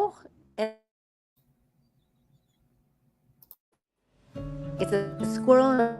Ohio. And it's a squirrel.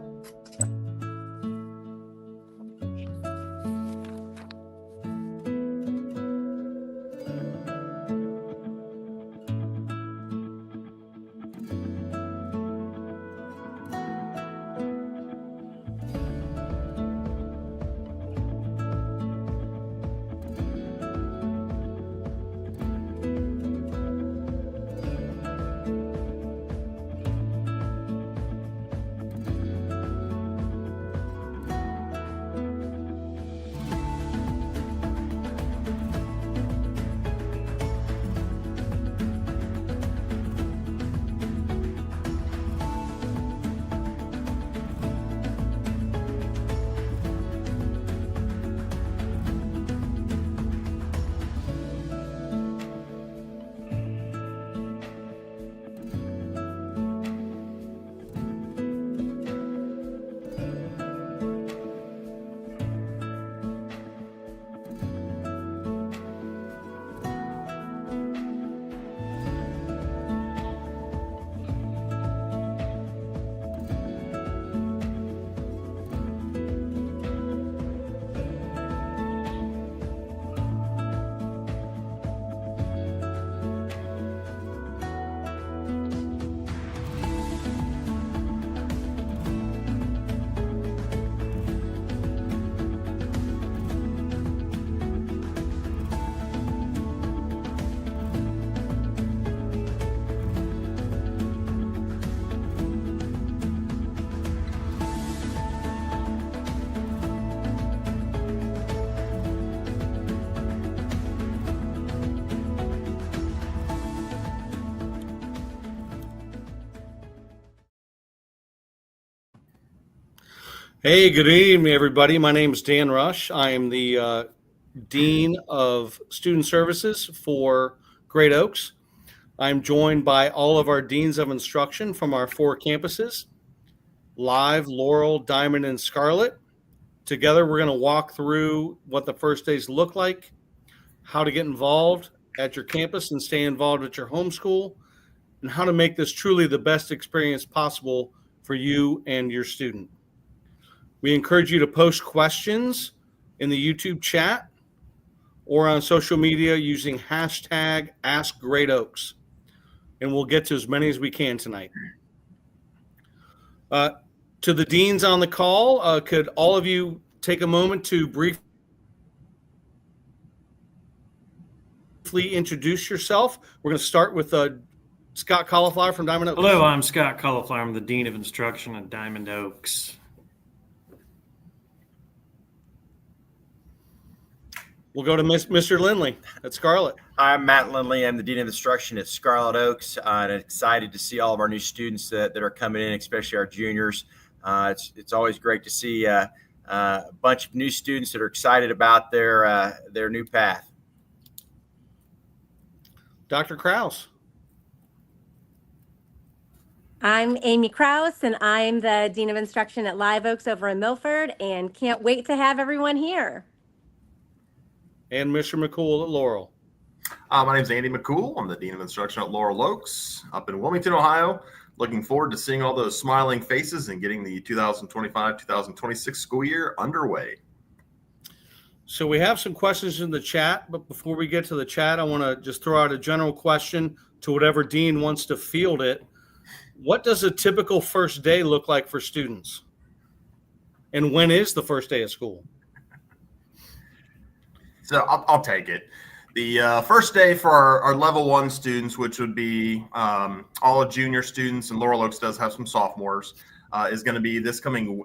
Hey, good evening, everybody. My name is Dan Rush. I am the Dean of Student Services for Great Oaks. I'm joined by all of our Deans of Instruction from our 4 campuses, Live, Laurel, Diamond, and Scarlet. Together, we're going to walk through what the first days look like, how to get involved at your campus and stay involved at your homeschool, and how to make this truly the best experience possible for you and your student. We encourage you to post questions in the YouTube chat or on social media using hashtag AskGreatOaks, and we'll get to as many as we can tonight. To the deans on the call, could all of you take a moment to briefly introduce yourself? We're going to start with Scott Cauliflower from Diamond Oaks. Hello, I'm Scott Cauliflower. I'm the Dean of Instruction at Diamond Oaks. We'll go to Mr. Lindley at Scarlet. I'm Matt Lindley. I'm the Dean of Instruction at Scarlet Oaks, and excited to see all of our new students that are coming in, especially our juniors. It's always great to see a bunch of new students that are excited about their new path. Dr. Krause. I'm Amy Krause, and I'm the Dean of Instruction at Live Oaks over in Milford, and can't wait to have everyone here. And Mr. McCool at Laurel. My name is Andy McCool. I'm the Dean of Instruction at Laurel Oaks up in Wilmington, Ohio. Looking forward to seeing all those smiling faces and getting the 2025-2026 school year underway. So we have some questions in the chat, but before we get to the chat, I want to just throw out a general question to whatever dean wants to field it. What does a typical first day look like for students? And when is the first day of school? So I'll take it. The first day for our level 1 students, which would be all junior students, and Laurel Oaks does have some sophomores, is going to be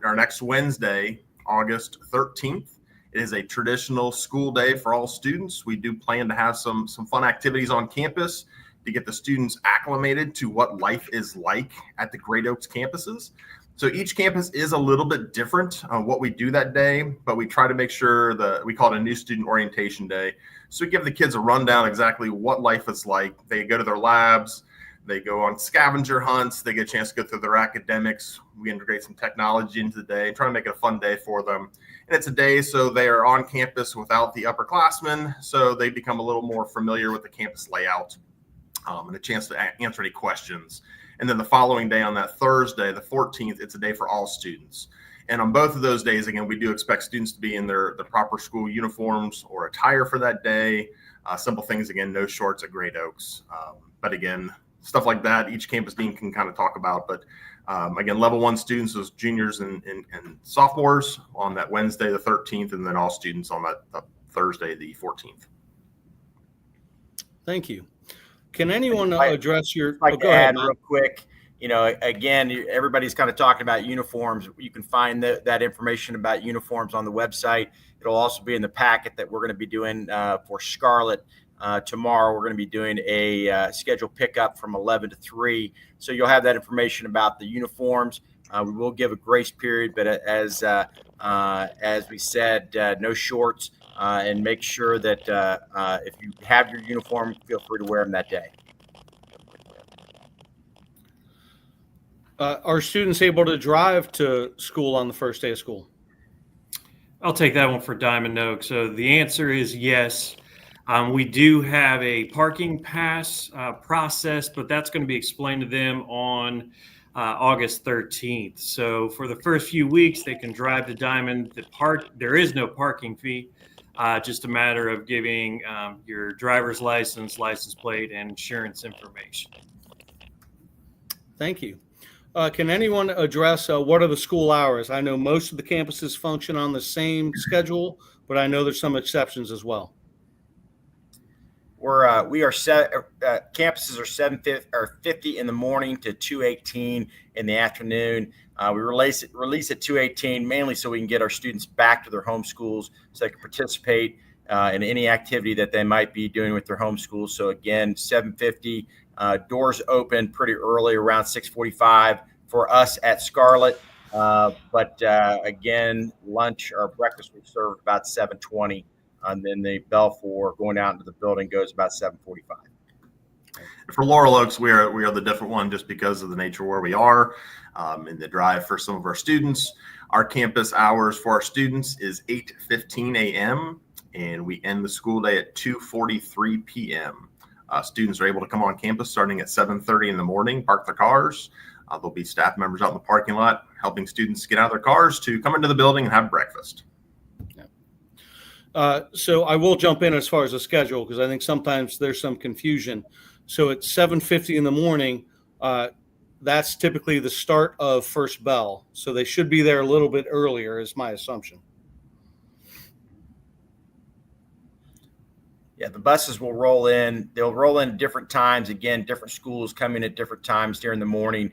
our next Wednesday, August 13th. It is a traditional school day for all students. We do plan to have some fun activities on campus to get the students acclimated to what life is like at the Great Oaks campuses. So each campus is a little bit different on what we do that day, but we try to make sure that we call it a new student orientation day. So we give the kids a rundown exactly what life is like. They go to their labs, they go on scavenger hunts, they get a chance to go through their academics. We integrate some technology into the day, try to make it a fun day for them. And it's a day so they are on campus without the upperclassmen, so they become a little more familiar with the campus layout. and a chance to answer any questions. And then the following day, on that Thursday, the 14th, it's a day for all students. And on both of those days, again, we do expect students to be in their proper school uniforms or attire for that day. Simple things, again, no shorts at Great Oaks. But again, stuff like that, each campus dean can kind of talk about. But again, level 1 students, those juniors and sophomores on that Wednesday, the 13th, and then all students on that Thursday, the 14th. Thank you. Can anyone address your? I'd like go to ahead, add Matt. real quick, again, everybody's kind of talking about uniforms. You can find that information about uniforms on the website. It'll also be in the packet that we're going to be doing for Scarlett. Tomorrow, we're going to be doing a scheduled pickup from 11 to 3. So you'll have that information about the uniforms. We will give a grace period, but as we said, no shorts, and make sure that if you have your uniform, feel free to wear them that day. Are students able to drive to school on the first day of school? I'll take that one for Diamond Oak. So the answer is yes. We do have a parking pass process, but that's going to be explained to them on August 13th. So for the first few weeks, they can drive to Diamond. There is no parking fee, just a matter of giving your driver's license, license plate, and insurance information. Thank you. Can anyone address what are the school hours? I know most of the campuses function on the same schedule, but I know there's some exceptions as well. Campuses are 7:50 in the morning to 2:18 in the afternoon. We release at 2:18 mainly so we can get our students back to their home schools so they can participate in any activity that they might be doing with their home schools. So again, 7:50, doors open pretty early, around 6:45 for us at Scarlett. But again, lunch or breakfast we serve about 7:20. And then the bell for going out into the building goes about 7:45. For Laurel Oaks, we are the different one just because of the nature where we are in the drive for some of our students. Our campus hours for our students is 8:15 a.m. and we end the school day at 2:43 p.m. Students are able to come on campus starting at 7:30 in the morning, park their cars. There'll be staff members out in the parking lot helping students get out of their cars to come into the building and have breakfast. So I will jump in as far as the schedule because I think sometimes there's some confusion. So at 7:50 in the morning, that's typically the start of first bell. So they should be there a little bit earlier is my assumption. Yeah, the buses will roll in. They'll roll in at different times. Again, different schools come in at different times during the morning.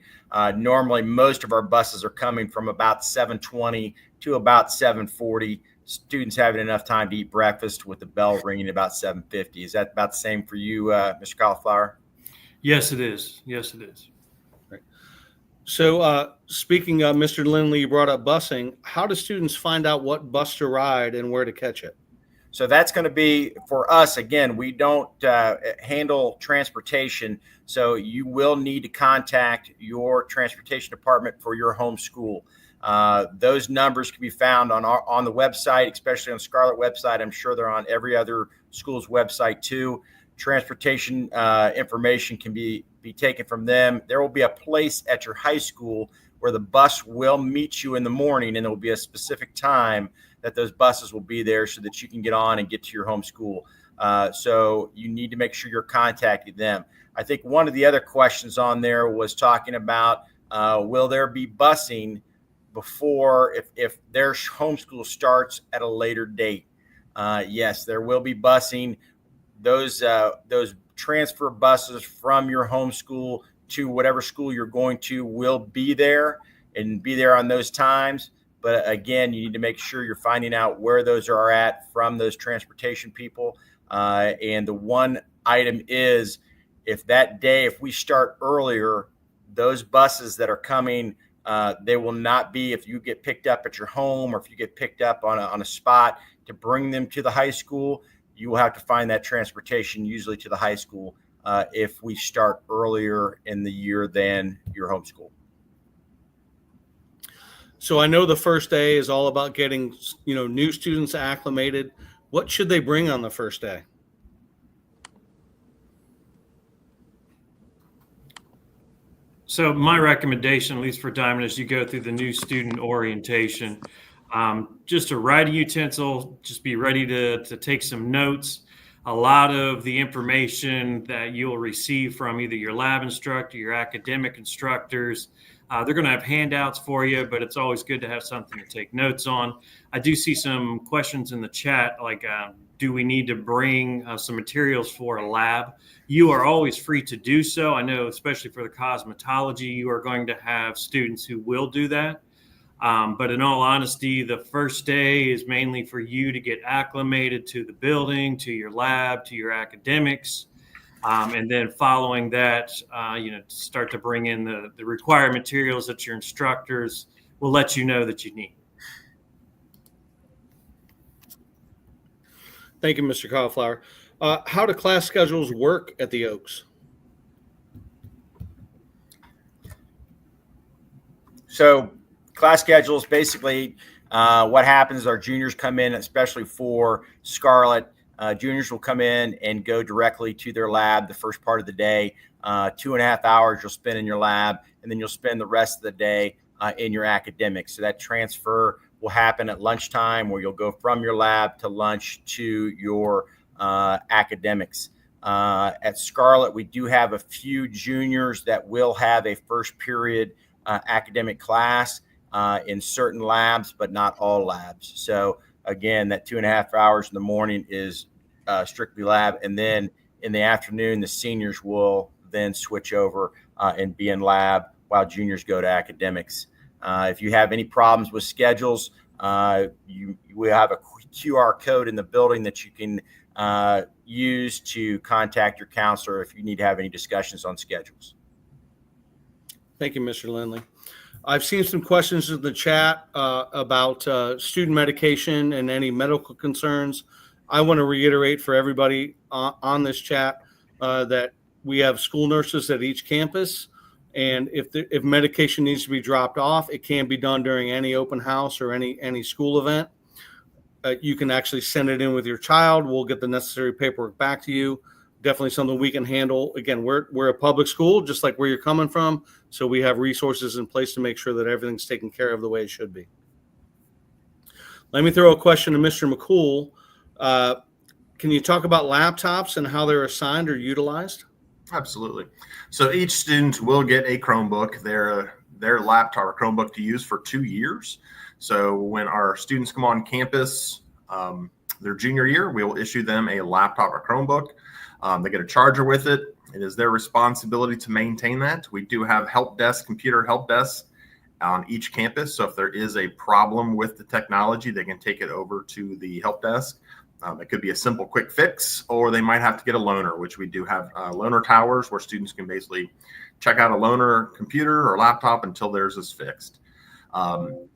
Normally, most of our buses are coming from about 7:20 to about 7:40. Students having enough time to eat breakfast with the bell ringing about 7:50. Is that about the same for you, Mr. Cauliflower? Yes, it is. Yes, it is. Right. So speaking of Mr. Lindley, you brought up busing. How do students find out what bus to ride and where to catch it? So that's going to be for us. Again, we don't handle transportation. So you will need to contact your transportation department for your home school. Those numbers can be found on the website, especially on Scarlett website. I'm sure they're on every other school's website too. Transportation information can be taken from them. There will be a place at your high school where the bus will meet you in the morning, and there will be a specific time that those buses will be there so that you can get on and get to your home school. So you need to make sure you're contacting them. I think one of the other questions on there was talking about will there be busing before if their homeschool starts at a later date. Yes, there will be busing. Those transfer buses from your homeschool to whatever school you're going to will be there and be there on those times. But again, you need to make sure you're finding out where those are at from those transportation people. And the one item is if we start earlier, those buses that are coming, they will not be, if you get picked up at your home or if you get picked up on a spot to bring them to the high school, you will have to find that transportation usually to the high school if we start earlier in the year than your home school. So I know the first day is all about getting, new students acclimated. What should they bring on the first day? So my recommendation, at least for Diamond, as you go through the new student orientation, just a writing utensil, just be ready to take some notes. A lot of the information that you'll receive from either your lab instructor, your academic instructors, they're going to have handouts for you, but it's always good to have something to take notes on. I do see some questions in the chat, like, do we need to bring some materials for a lab? You are always free to do so. I know, especially for the cosmetology, you are going to have students who will do that. But in all honesty, the first day is mainly for you to get acclimated to the building, to your lab, to your academics. And then following that, start to bring in the required materials that your instructors will let you know that you need. Thank you, Mr. Cauliflower. How do class schedules work at the Oaks? So class schedules, basically what happens is our juniors come in, especially for Scarlett. Juniors will come in and go directly to their lab the first part of the day. 2.5 hours you'll spend in your lab, and then you'll spend the rest of the day in your academics. So that transfer will happen at lunchtime, where you'll go from your lab to lunch to your academics. At Scarlett, we do have a few juniors that will have a first period academic class in certain labs, but not all labs. So again, that 2.5 hours in the morning is strictly lab. And then in the afternoon, the seniors will then switch over and be in lab while juniors go to academics. If you have any problems with schedules, we have a QR code in the building that you can use to contact your counselor if you need to have any discussions on schedules. Thank you, Mr. Lindley. I've seen some questions in the chat about student medication and any medical concerns. I want to reiterate for everybody on this chat that we have school nurses at each campus. And if medication needs to be dropped off, it can be done during any open house or any school event. You can actually send it in with your child. We'll get the necessary paperwork back to you. Definitely something we can handle. Again, we're a public school, just like where you're coming from. So we have resources in place to make sure that everything's taken care of the way it should be. Let me throw a question to Mr. McCool. Can you talk about laptops and how they're assigned or utilized? Absolutely. So each student will get a Chromebook, their laptop or Chromebook to use for 2 years. So when our students come on campus, their junior year, we will issue them a laptop or Chromebook. They get a charger with it. It is their responsibility to maintain that. We do have computer help desk on each campus. So if there is a problem with the technology, they can take it over to the help desk. It could be a simple quick fix, or they might have to get a loaner, which we do have loaner towers where students can basically check out a loaner computer or laptop until theirs is fixed.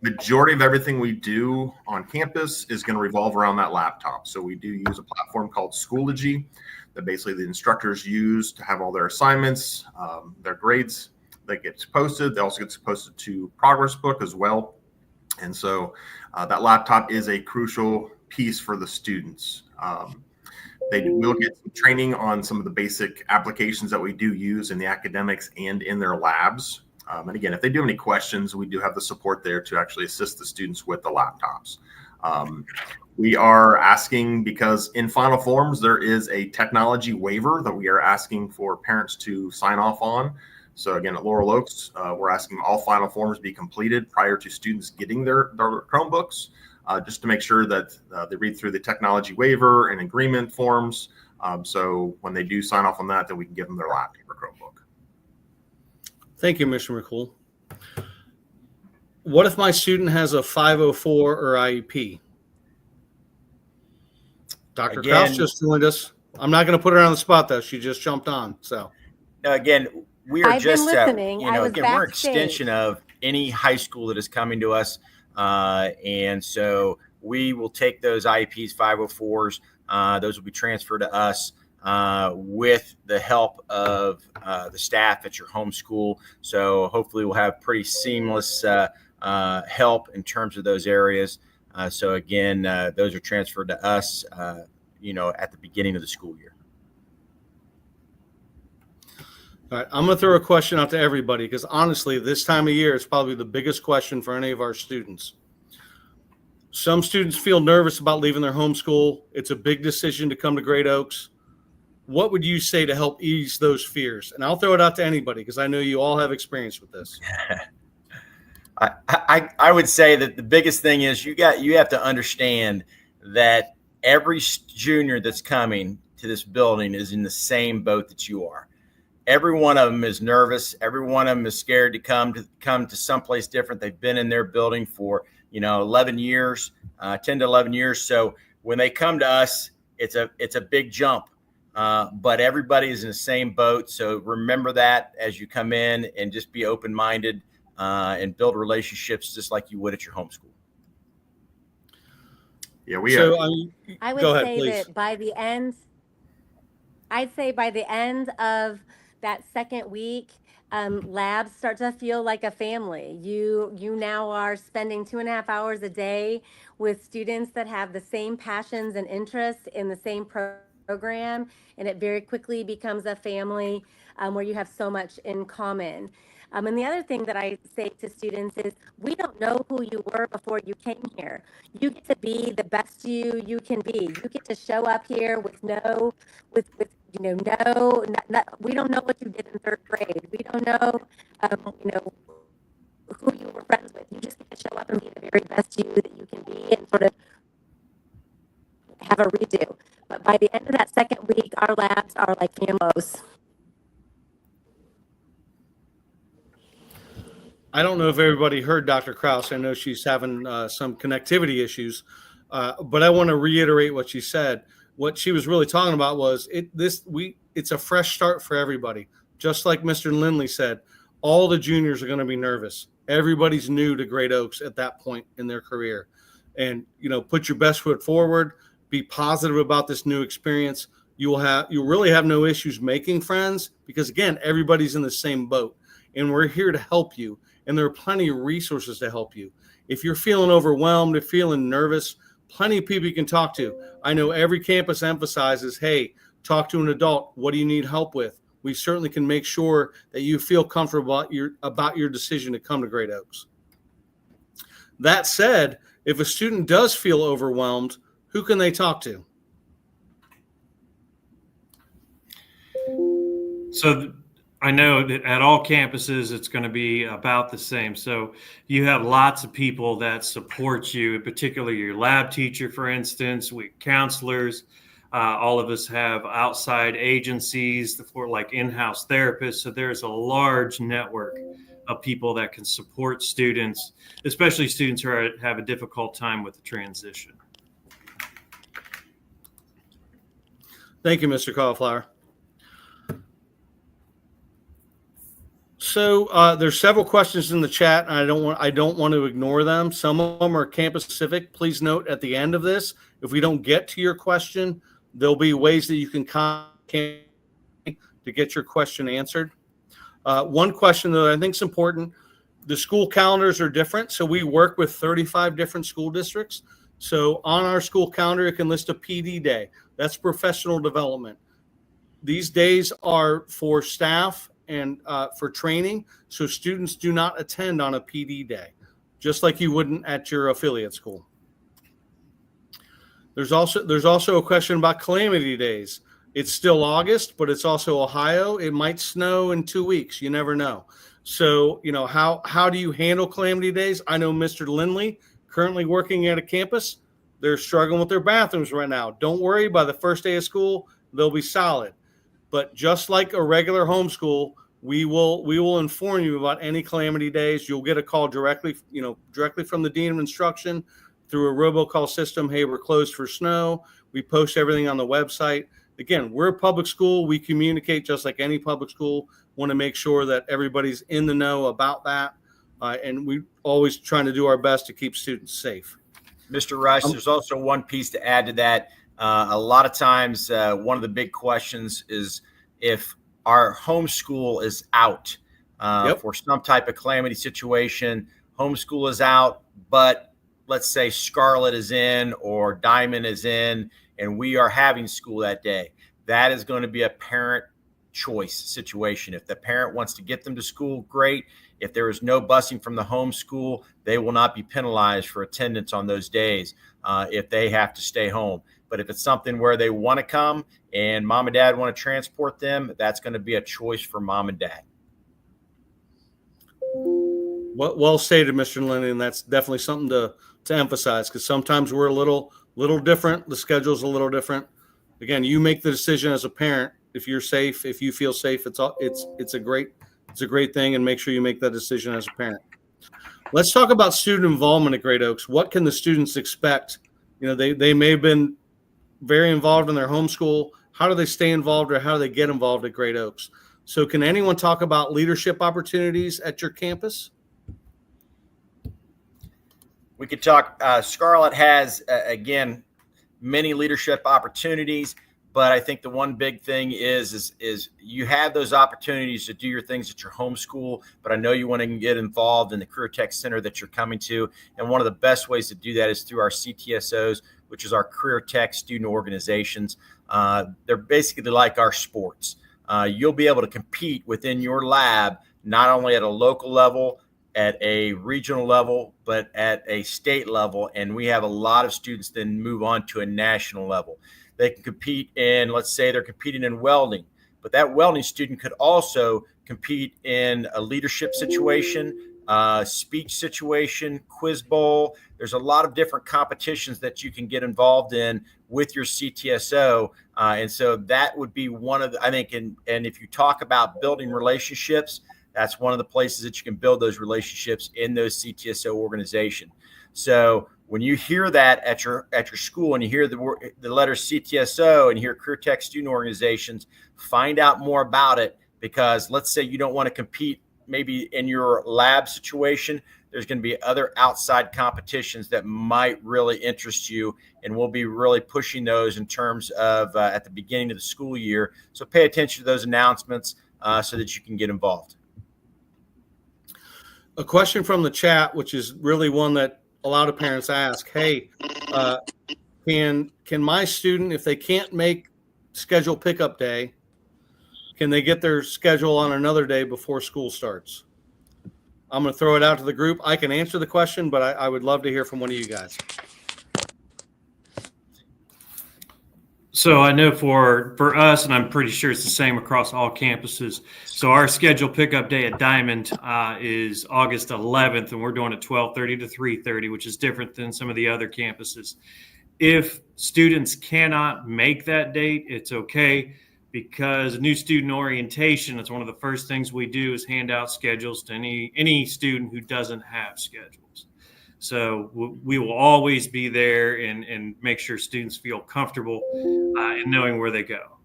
Majority of everything we do on campus is going to revolve around that laptop. So we do use a platform called Schoology that basically the instructors use to have all their assignments, their grades that gets posted. They also get posted to Progress Book as well. And so that laptop is a crucial piece for the students. They will get some training on some of the basic applications that we do use in the academics and in their labs. And again, if they do have any questions, we do have the support there to actually assist the students with the laptops. We are asking, because in Final Forms, there is a technology waiver that we are asking for parents to sign off on. So again, at Laurel Oaks, we're asking all Final Forms be completed prior to students getting their Chromebooks, just to make sure that they read through the technology waiver and agreement forms. So when they do sign off on that, then we can give them their laptop or Chromebook. Thank you, Mr. McCool. What if my student has a 504 or IEP? Dr. Kraus just joined us. I'm not going to put her on the spot, though. She just jumped on. So again, we are I've been just listening. I was again, we're an backstage. extension of any high school that is coming to us, and so we will take those IEPs, 504s. Those will be transferred to us with the help of the staff at your home school. So hopefully we'll have pretty seamless help in terms of those areas. So again, those are transferred to us, at the beginning of the school year. All right, I'm going to throw a question out to everybody because honestly, this time of year is probably the biggest question for any of our students. Some students feel nervous about leaving their homeschool. It's a big decision to come to Great Oaks. What would you say to help ease those fears? And I'll throw it out to anybody because I know you all have experience with this. I would say that the biggest thing is you have to understand that every junior that's coming to this building is in the same boat that you are. Every one of them is nervous. Every one of them is scared to come to someplace different. They've been in their building for 11 years, 10 to 11 years. So when they come to us, it's a big jump. But everybody is in the same boat. So remember that as you come in, and just be open-minded and build relationships just like you would at your home school. Yeah, we So I would go ahead, say please. that by the end of that second week, labs start to feel like a family. You now are spending 2.5 hours a day with students that have the same passions and interests in the same program, and it very quickly becomes a family where you have so much in common. And the other thing that I say to students is, we don't know who you were before you came here. You get to be the best you can be. You get to show up here with we don't know what you did in third grade. We don't know, who you were friends with. You just get to show up and be the very best you that you can be, and sort of have a redo. But by the end of that second week, our labs are like camos. I don't know if everybody heard Dr. Kraus. I know she's having some connectivity issues, but I want to reiterate what she said. What she was really talking about was it's a fresh start for everybody. Just like Mr. Lindley said, all the juniors are going to be nervous. Everybody's new to Great Oaks at that point in their career, and put your best foot forward. Be positive about this new experience. You'll really have no issues making friends because again, everybody's in the same boat, and we're here to help you. And there are plenty of resources to help you. If you're feeling overwhelmed or feeling nervous, plenty of people you can talk to. I know every campus emphasizes, hey, talk to an adult. What do you need help with? We certainly can make sure that you feel comfortable about your decision to come to Great Oaks. That said, if a student does feel overwhelmed, who can they talk to? So I know that at all campuses, it's going to be about the same. So you have lots of people that support you, particularly your lab teacher, for instance, counselors. All of us have outside agencies for like in-house therapists. So there's a large network of people that can support students, especially students who have a difficult time with the transition. Thank you, Mr. Cauliflower. So there's several questions in the chat, and I don't want to ignore them. Some of them are campus specific. Please note at the end of this, if we don't get to your question, there'll be ways that you can contact to get your question answered. One question that I think is important: the school calendars are different. So we work with 35 different school districts. So on our school calendar, it can list a PD day. That's professional development. These days are for staff and for training, so students do not attend on a PD day, just like you wouldn't at your affiliate school. There's also a question about calamity days. It's still August, but it's also Ohio. It might snow in 2 weeks. You never know. So, how do you handle calamity days? I know Mr. Lindley, currently working at a campus, they're struggling with their bathrooms right now. Don't worry, by the first day of school, they'll be solid. But just like a regular homeschool, we will inform you about any calamity days. You'll get a call directly from the Dean of Instruction through a robocall system. Hey, we're closed for snow. We post everything on the website. Again, we're a public school. We communicate just like any public school. Want to make sure that everybody's in the know about that. And we always trying to do our best to keep students safe. Mr. Rush, there's also one piece to add to that. A lot of times, one of the big questions is if our homeschool is out for some type of calamity situation. Homeschool is out, but let's say Scarlet is in or Diamond is in, and we are having school that day. That is going to be a parent choice situation. If the parent wants to get them to school, great. If there is no busing from the home school, they will not be penalized for attendance on those days if they have to stay home. But if it's something where they want to come and mom and dad want to transport them, that's going to be a choice for mom and dad. Well stated, Mr. Linden, and that's definitely something to emphasize, because sometimes we're a little different. The schedule's a little different. Again, you make the decision as a parent. If you're safe, if you feel safe, it's a great thing, and make sure you make that decision as a parent. Let's talk about student involvement at Great Oaks. What can the students expect? You know, they may have been very involved in their homeschool. How do they stay involved, or how do they get involved at Great Oaks? So can anyone talk about leadership opportunities at your campus? We could talk. Scarlett has, again, many leadership opportunities, but I think the one big thing is you have those opportunities to do your things at your home school, but I know you want to get involved in the Career Tech Center that you're coming to. And one of the best ways to do that is through our CTSOs, which is our Career Tech student organizations. They're basically like our sports. You'll be able to compete within your lab, not only at a local level, at a regional level, but at a state level. And we have a lot of students then move on to a national level. They can compete in, let's say they're competing in welding, but that welding student could also compete in a leadership situation, speech situation, quiz bowl. There's a lot of different competitions that you can get involved in with your CTSO. And so that would be one of the, I think, and if you talk about building relationships, that's one of the places that you can build those relationships in those CTSO organization. So when you hear that at your school and you hear the letter CTSO and you hear Career Tech student organizations, find out more about it, because let's say you don't want to compete maybe in your lab situation. There's going to be other outside competitions that might really interest you, and we'll be really pushing those in terms of at the beginning of the school year. So pay attention to those announcements so that you can get involved. A question from the chat, which is really one that a lot of parents ask, hey, can my student, if they can't make schedule pickup day, can they get their schedule on another day before school starts? I'm going to throw it out to the group. I can answer the question, but I would love to hear from one of you guys. So I know for us, and I'm pretty sure it's the same across all campuses. So our scheduled pickup day at Diamond is August 11th, and we're doing it 12:30 to 3:30, which is different than some of the other campuses. If students cannot make that date, it's okay, because new student orientation, it's one of the first things we do is hand out schedules to any student who doesn't have schedules. So we will always be there and make sure students feel comfortable in knowing where they go.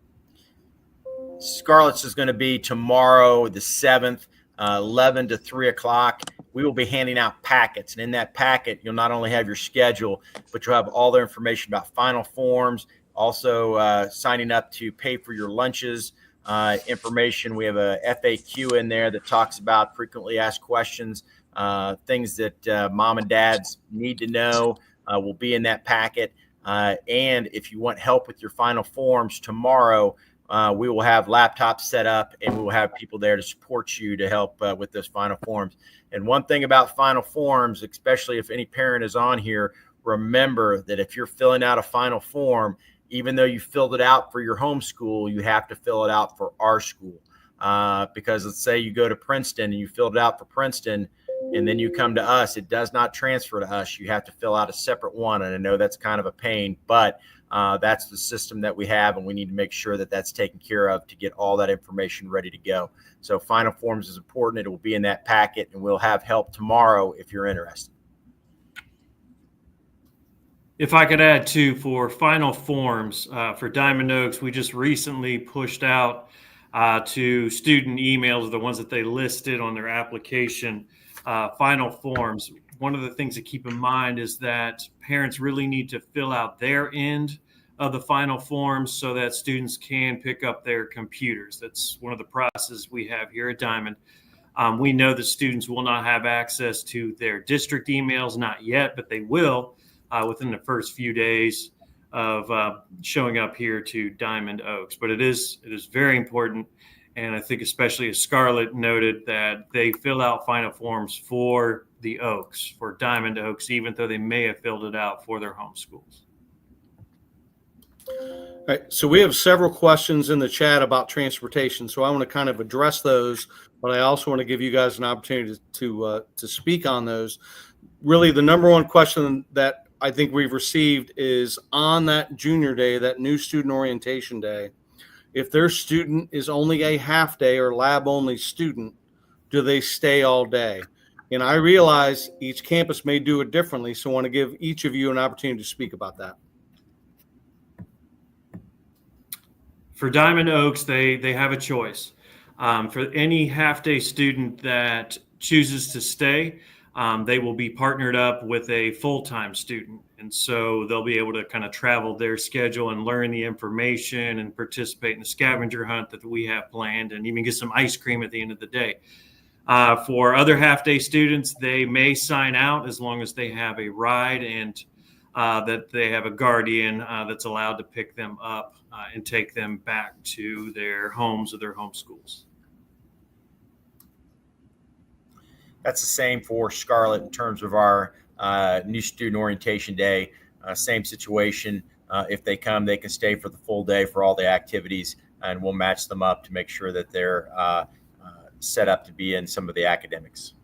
Scarlett's is going to be tomorrow, the 7th, 11 to 3 o'clock. We will be handing out packets. And in that packet, you'll not only have your schedule, but you'll have all the information about final forms, also signing up to pay for your lunches, information. We have a FAQ in there that talks about frequently asked questions, things that mom and dads need to know will be in that packet. And if you want help with your final forms tomorrow, we will have laptops set up, and we will have people there to support you to help with those final forms. And one thing about final forms, especially if any parent is on here, remember that if you're filling out a final form, even though you filled it out for your home school, you have to fill it out for our school. Because let's say you go to Princeton and you filled it out for Princeton, and then you come to us, it does not transfer to us. You have to fill out a separate one. And I know that's kind of a pain, but that's the system that we have, and we need to make sure that that's taken care of to get all that information ready to go. So final forms is important. It will be in that packet, and we'll have help tomorrow if you're interested. If I could add too, for final forms for Diamond Oaks, we just recently pushed out to student emails, the ones that they listed on their application, final forms. One of the things to keep in mind is that parents really need to fill out their end of the final forms so that students can pick up their computers. That's one of the processes we have here at Diamond. We know that students will not have access to their district emails, not yet, but they will within the first few days of showing up here to Diamond Oaks. But it is very important. And I think especially as Scarlett noted that they fill out final forms for the Oaks, for Diamond Oaks, even though they may have filled it out for their home schools. All right, so we have several questions in the chat about transportation, so I want to kind of address those, but I also want to give you guys an opportunity to speak on those. Really, the number one question that I think we've received is on that junior day, that new student orientation day, if their student is only a half day or lab only student, do they stay all day? And I realize each campus may do it differently, so I want to give each of you an opportunity to speak about that. For Diamond Oaks, they have a choice. For any half-day student that chooses to stay, they will be partnered up with a full-time student. And so they'll be able to kind of travel their schedule and learn the information and participate in the scavenger hunt that we have planned and even get some ice cream at the end of the day. For other half-day students, they may sign out as long as they have a ride and that they have a guardian that's allowed to pick them up and take them back to their homes or their home schools. That's the same for Scarlett in terms of our new student orientation day. Same situation. If they come, they can stay for the full day for all the activities, and we'll match them up to make sure that they're set up to be in some of the academics.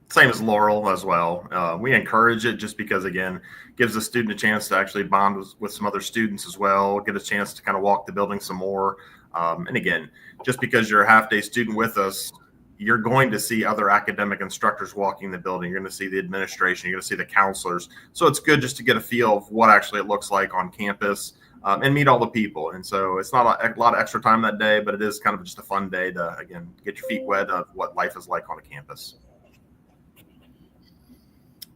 Same as Laurel as well. We encourage it just because, again, gives the student a chance to actually bond with some other students as well, get a chance to kind of walk the building some more. And again, just because you're a half-day student with us, you're going to see other academic instructors walking the building. You're going to see the administration. You're going to see the counselors. So it's good just to get a feel of what actually it looks like on campus and meet all the people. And so it's not a lot of extra time that day, but it is kind of just a fun day to, again, get your feet wet of what life is like on a campus.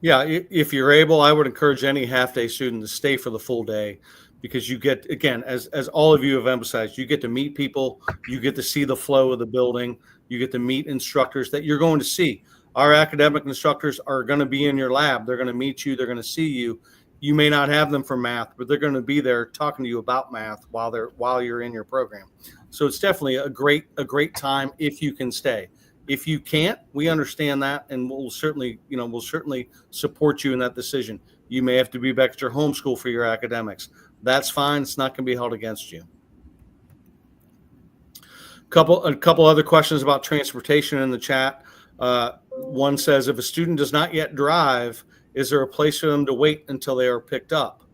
Yeah, if you're able, I would encourage any half-day student to stay for the full day because you get, again, as all of you have emphasized, you get to meet people, you get to see the flow of the building, you get to meet instructors that you're going to see. Our academic instructors are going to be in your lab. They're going to meet you. They're going to see you. You may not have them for math, but they're going to be there talking to you about math while you're in your program. So it's definitely a great time if you can stay. If you can't, we understand that, and we'll certainly support you in that decision. You may have to be back at your home school for your academics. That's fine. It's not going to be held against you. A couple other questions about transportation in the chat. One says, if a student does not yet drive, is there a place for them to wait until they are picked up?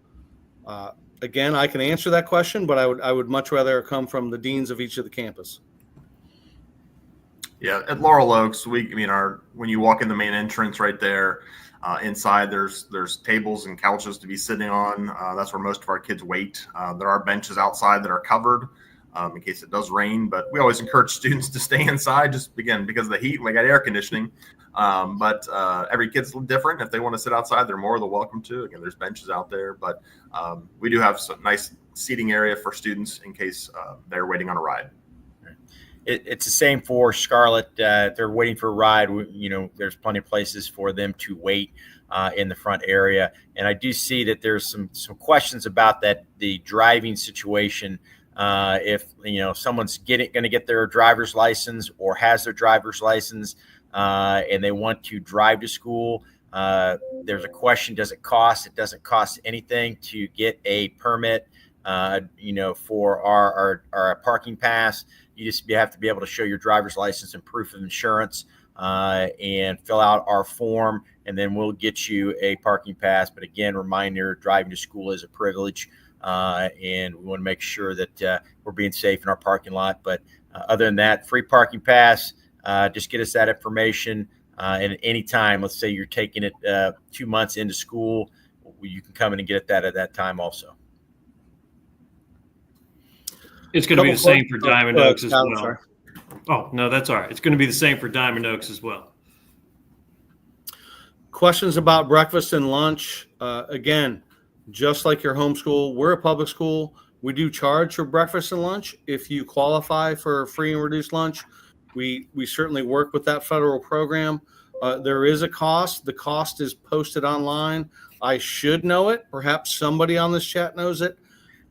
Again, I can answer that question, but I would much rather it come from the deans of each of the campus. Yeah, at Laurel Oaks, when you walk in the main entrance right there, inside there's tables and couches to be sitting on. That's where most of our kids wait. There are benches outside that are covered in case it does rain, but we always encourage students to stay inside just, again, because of the heat. We got air conditioning, but every kid's different. If they want to sit outside, they're more than welcome to. Again, there's benches out there, but we do have some nice seating area for students in case they're waiting on a ride. It's the same for Scarlett. They're waiting for a ride. There's plenty of places for them to wait in the front area. And I do see that there's some questions about the driving situation. If someone's going to get their driver's license or has their driver's license and they want to drive to school, there's a question: does it cost? It doesn't cost anything to get a permit. For our parking pass. You have to be able to show your driver's license and proof of insurance and fill out our form, and then we'll get you a parking pass. But again, reminder, driving to school is a privilege, and we want to make sure that we're being safe in our parking lot. But other than that, free parking pass, just get us that information. And at any time, let's say you're taking it 2 months into school, you can come in and get that at that time also. It's going to be the same for Diamond Oaks as well. Oh, no, that's all right. It's going to be the same for Diamond Oaks as well. Questions about breakfast and lunch. Again, just like your home school, we're a public school. We do charge for breakfast and lunch. If you qualify for free and reduced lunch, we certainly work with that federal program. There is a cost. The cost is posted online. I should know it. Perhaps somebody on this chat knows it.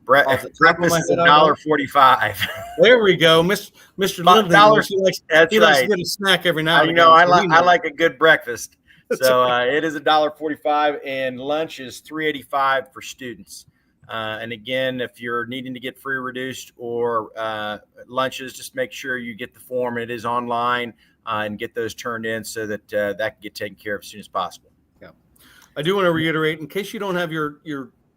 Off the top of my Breakfast is head, I don't. $1.45. There we go, Mr. Linden. Dollars. He likes That's he likes right. to get a snack every now and You again. know, I so he knows. like a good breakfast. That's So it is $1.45, and lunch is $3.85 for students. And again, if you're needing to get free, reduced, or lunches, just make sure you get the form. It is online, and get those turned in so that that can get taken care of as soon as possible. I do want to reiterate, in case you don't have your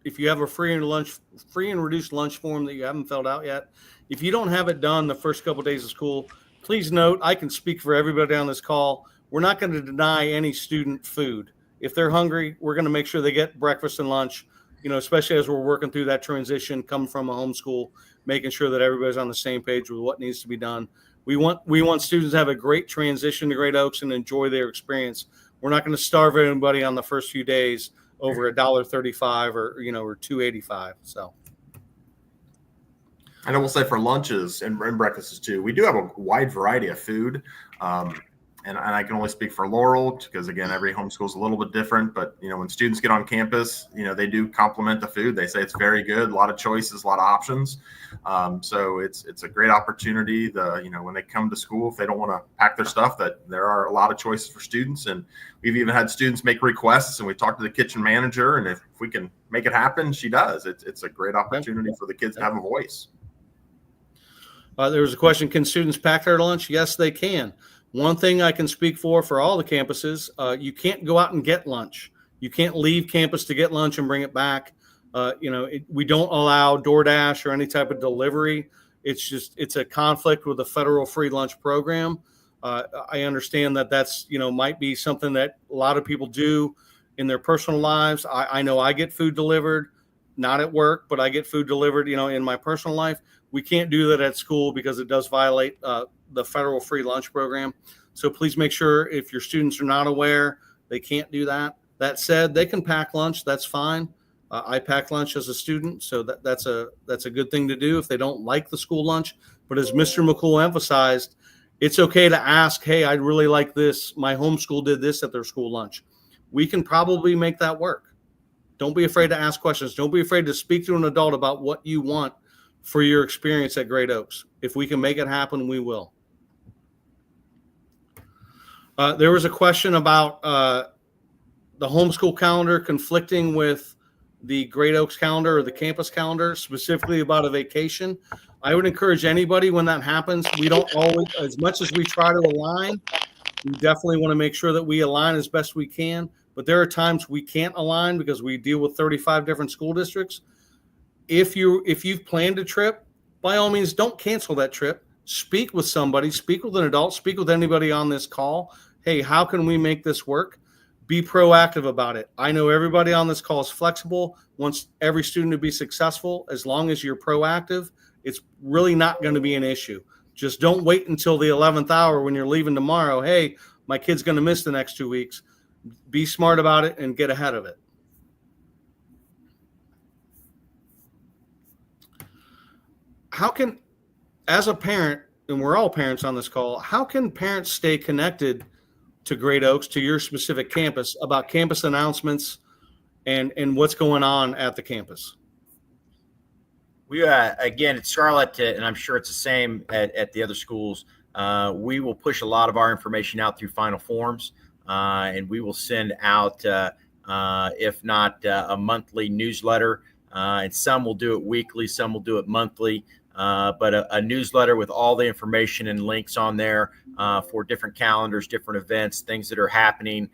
if you have a free and reduced lunch form that you haven't filled out yet, if you don't have it done the first couple of days of school, please note, I can speak for everybody on this call. We're not going to deny any student food. If they're hungry, we're going to make sure they get breakfast and lunch, especially as we're working through that transition, come from a homeschool, making sure that everybody's on the same page with what needs to be done. We want students to have a great transition to Great Oaks and enjoy their experience. We're not going to starve anybody on the first few days over $1.35 or $2.85. So, and I will say for lunches and breakfasts too, we do have a wide variety of food. And I can only speak for Laurel because, again, every homeschool is a little bit different. But, when students get on campus, they do compliment the food. They say it's very good, a lot of choices, a lot of options. So it's a great opportunity. When they come to school, if they don't want to pack their stuff, that there are a lot of choices for students. And we've even had students make requests, and we talked to the kitchen manager. And if we can make it happen, she does. It's a great opportunity for the kids to have a voice. There was a question, can students pack their lunch? Yes, they can. One thing I can speak for all the campuses, you can't go out and get lunch. You can't leave campus to get lunch and bring it back. We don't allow DoorDash or any type of delivery. It's a conflict with the federal free lunch program. I understand that's, might be something that a lot of people do in their personal lives. I know I get food delivered, not at work, but I get food delivered, in my personal life. We can't do that at school because it does violate the federal free lunch program. So please make sure, if your students are not aware, they can't do that. That said, they can pack lunch. That's fine. I pack lunch as a student, so that's a good thing to do if they don't like the school lunch. But as Mr. McCool emphasized, it's okay to ask, hey, I'd really like this. My homeschool did this at their school lunch. We can probably make that work. Don't be afraid to ask questions. Don't be afraid to speak to an adult about what you want for your experience at Great Oaks. If we can make it happen, we will. There was a question about the homeschool calendar conflicting with the Great Oaks calendar or the campus calendar, specifically about a vacation. I would encourage anybody, when that happens, we don't always, as much as we try to align, we definitely want to make sure that we align as best we can. But there are times we can't align because we deal with 35 different school districts. If you've planned a trip, by all means, don't cancel that trip. Speak with somebody, speak with an adult, speak with anybody on this call. Hey, how can we make this work? Be proactive about it. I know everybody on this call is flexible, wants every student to be successful. As long as you're proactive, it's really not going to be an issue. Just don't wait until the 11th hour when you're leaving tomorrow. Hey, my kid's going to miss the next 2 weeks. Be smart about it and get ahead of it. How can, as a parent, and we're all parents on this call, how can parents stay connected to Great Oaks, to your specific campus, about campus announcements and what's going on at the campus? We again, at Scarlett, and I'm sure it's the same at the other schools, we will push a lot of our information out through Final Forms, and we will send out, if not a monthly newsletter, and some will do it weekly, some will do it monthly, but a newsletter with all the information and links on there for different calendars, different events, things that are happening,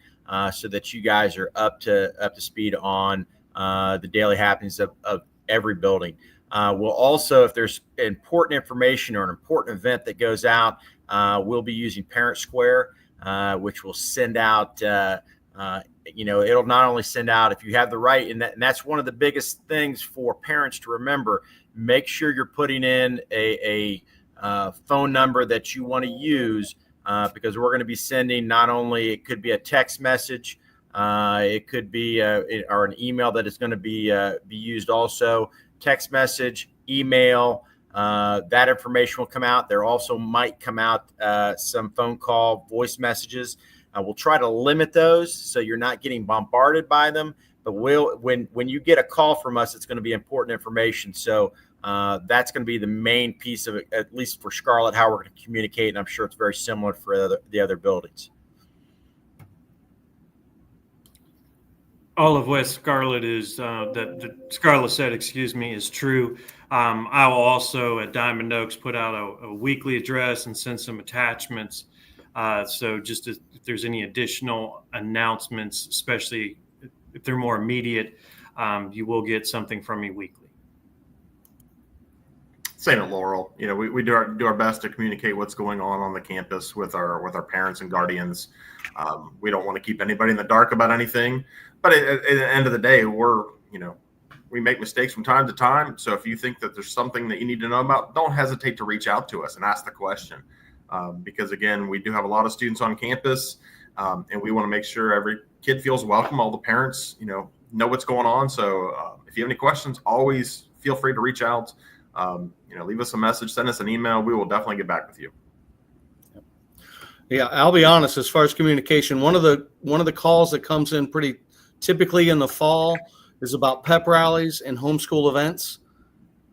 so that you guys are up to speed on the daily happenings of every building. We'll also, if there's important information or an important event that goes out, we'll be using Parent Square, which will send out, it'll not only send out if you have the right, and that's one of the biggest things for parents to remember. Make sure you're putting in a phone number that you want to use, because we're going to be sending, not only, it could be a text message, it could be or an email that is going to be used also. Text message, email, that information will come out. There also might come out some phone call, voice messages. We'll try to limit those so you're not getting bombarded by them, But when you get a call from us, it's going to be important information. So that's going to be the main piece of it, at least for Scarlett, how we're going to communicate. And I'm sure it's very similar for the other buildings. All of what Scarlett is that Scarlett said, excuse me, is true. I will also at Diamond Oaks put out a weekly address and send some attachments. So just if there's any additional announcements, especially if they're more immediate, you will get something from me weekly. Same at Laurel. You know, we do our best to communicate what's going on the campus with our parents and guardians. We don't want to keep anybody in the dark about anything, but at the end of the day, we make mistakes from time to time. So if you think that there's something that you need to know about, don't hesitate to reach out to us and ask the question. Because again, we do have a lot of students on campus, and we want to make sure every kid feels welcome. All the parents, know what's going on. So if you have any questions, always feel free to reach out. Leave us a message, send us an email. We will definitely get back with you. Yeah, I'll be honest. As far as communication, one of the calls that comes in pretty typically in the fall is about pep rallies and homeschool events.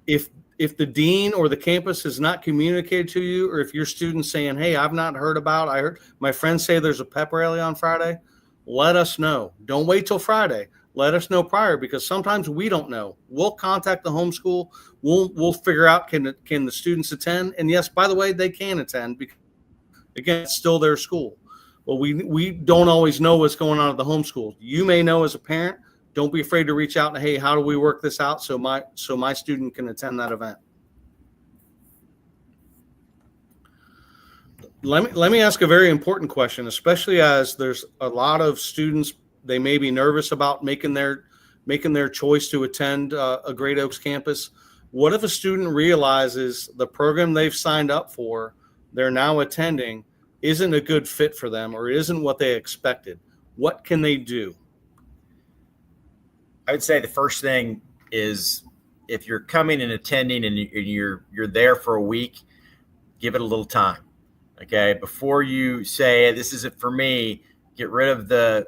If the dean or the campus has not communicated to you, or if your student's saying, "Hey, I've not heard about. I heard my friends say there's a pep rally on Friday," let us know. Don't wait till Friday. Let us know prior, because sometimes we don't know. We'll contact the homeschool. We'll figure out can the students attend, and yes, by the way, they can attend because again, it's still their school. Well, we don't always know what's going on at the homeschool. You may know as a parent. Don't be afraid to reach out and, hey, how do we work this out so my student can attend that event? Let me ask a very important question, especially as there's a lot of students, they may be nervous about making their choice to attend a Great Oaks campus. What if a student realizes the program they've signed up for, they're now attending, isn't a good fit for them or isn't what they expected? What can they do? I would say the first thing is, if you're coming and attending and you're there for a week, give it a little time. Okay, before you say this isn't for me, get rid of the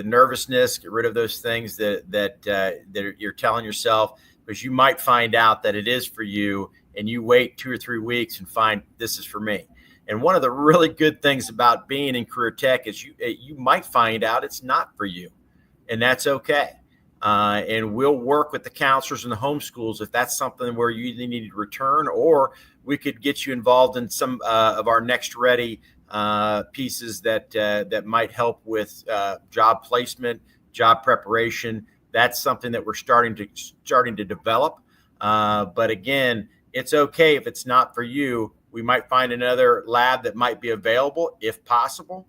nervousness, get rid of those things that you're telling yourself, because you might find out that it is for you, and you wait 2 or 3 weeks and find this is for me. And one of the really good things about being in career tech is you might find out it's not for you. And that's okay. And we'll work with the counselors and the homeschools if that's something where you either need to return, or we could get you involved in some of our Next Ready pieces that might help with job placement, job preparation. That's something that we're starting to develop. But again, it's okay if it's not for you. We might find another lab that might be available if possible.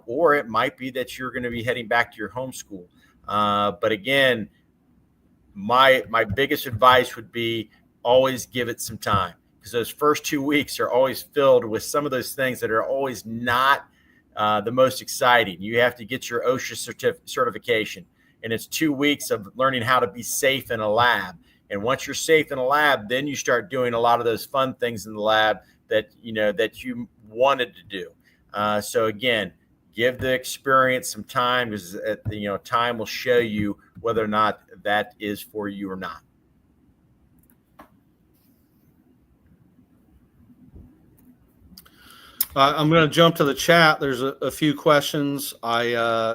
Or it might be that you're going to be heading back to your homeschool. But again, my biggest advice would be always give it some time, because those first 2 weeks are always filled with some of those things that are always not the most exciting. You have to get your OSHA certification, and it's 2 weeks of learning how to be safe in a lab. And once you're safe in a lab, then you start doing a lot of those fun things in the lab that you wanted to do. So again, give the experience some time, because time will show you whether or not that is for you or not. I'm going to jump to the chat. There's a few questions.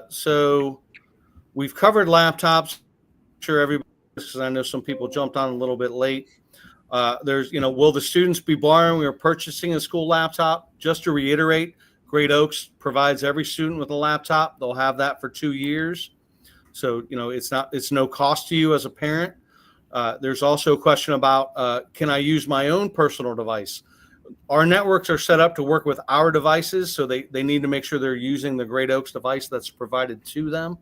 So we've covered laptops. I'm sure everybody, because I know some people jumped on a little bit late. Will the students be borrowing or purchasing a school laptop? Just to reiterate, Great Oaks provides every student with a laptop. They'll have that for 2 years. So, it's no cost to you as a parent. There's also a question about, can I use my own personal device? Our networks are set up to work with our devices, so they need to make sure they're using the Great Oaks device that's provided to them.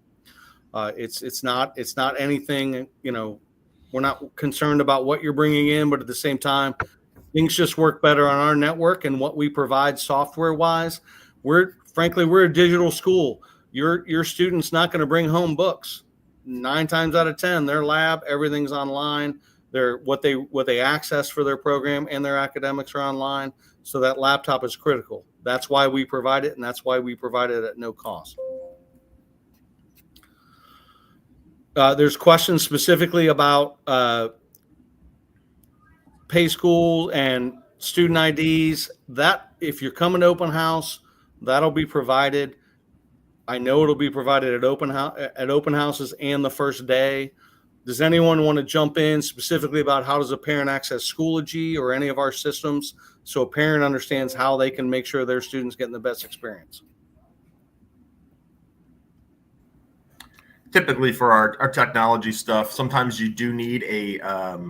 It's not anything, we're not concerned about what you're bringing in, but at the same time, things just work better on our network and what we provide software wise. We're a digital school. Your student's not going to bring home books. 9 times out of 10, their lab, everything's online. What they access for their program and their academics are online. So that laptop is critical. That's why we provide it, and that's why we provide it at no cost. There's questions specifically about pay school and student IDs. That if you're coming to open house, that'll be provided. I know it'll be provided at open houses and the first day. Does anyone want to jump in specifically about how does a parent access Schoology or any of our systems so a parent understands how they can make sure their students getting the best experience? Typically for our technology stuff, sometimes you do need a